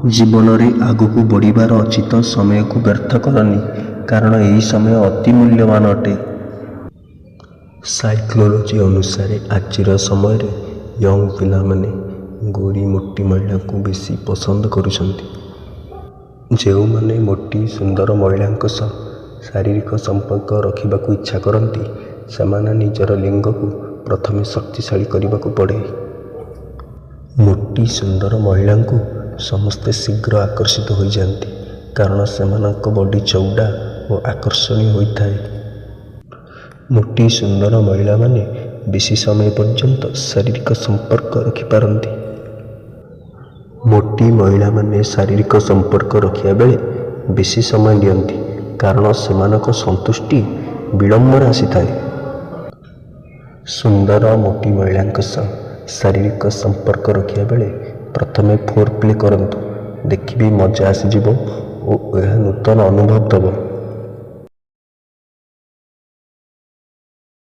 ଜୀବନରେ ଆଗକୁ ବଢ଼ିବାର ଅଛି ତ ସମୟକୁ ବ୍ୟର୍ଥ କରନି, କାରଣ ଏହି ସମୟ ଅତି ମୂଲ୍ୟବାନ ଅଟେ। ସାଇକୋଲୋଜି ଅନୁସାରେ ଆଜିର ସମୟରେ ୟଙ୍ଗ ପିଲାମାନେ ଗୋରୀ ମୋଟି ମହିଳାଙ୍କୁ ବେଶୀ ପସନ୍ଦ କରୁଛନ୍ତି। ଯେଉଁମାନେ ମୋଟି ସୁନ୍ଦର ମହିଳାଙ୍କ ସହ ଶାରୀରିକ ସମ୍ପର୍କ ରଖିବାକୁ ଇଚ୍ଛା କରନ୍ତି, ସେମାନେ ନିଜର ଲିଙ୍ଗକୁ ପ୍ରଥମେ ଶକ୍ତିଶାଳୀ କରିବାକୁ ପଡ଼େ। ମୋଟି ସୁନ୍ଦର ମହିଳାଙ୍କୁ ସମସ୍ତେ ଶୀଘ୍ର ଆକର୍ଷିତ ହୋଇଯାଆନ୍ତି, କାରଣ ସେମାନଙ୍କ ବଡି ଚଉଡ଼ା ଓ ଆକର୍ଷଣୀୟ ହୋଇଥାଏ। ମୋଟି ସୁନ୍ଦର ମହିଳାମାନେ ବେଶୀ ସମୟ ପର୍ଯ୍ୟନ୍ତ ଶାରୀରିକ ସମ୍ପର୍କ ରଖିପାରନ୍ତି। ମୋଟି ମହିଳାମାନେ ଶାରୀରିକ ସମ୍ପର୍କ ରଖିବା ବେଳେ ବେଶୀ ସମୟ ନିଅନ୍ତି, କାରଣ ସେମାନଙ୍କ ସନ୍ତୁଷ୍ଟି ବିଳମ୍ବରେ ଆସିଥାଏ। ସୁନ୍ଦର ମୋଟି ମହିଳାଙ୍କ ସହ ଶାରୀରିକ ସମ୍ପର୍କ ରଖିବା ବେଳେ ପ୍ରଥମେ ଫୋରପ୍ଲେ କରନ୍ତୁ। ଦେଖିବେ ମଜା ଆସିଯିବ ଓ ଏହା ନୂତନ ଅନୁଭବ ଦେବ।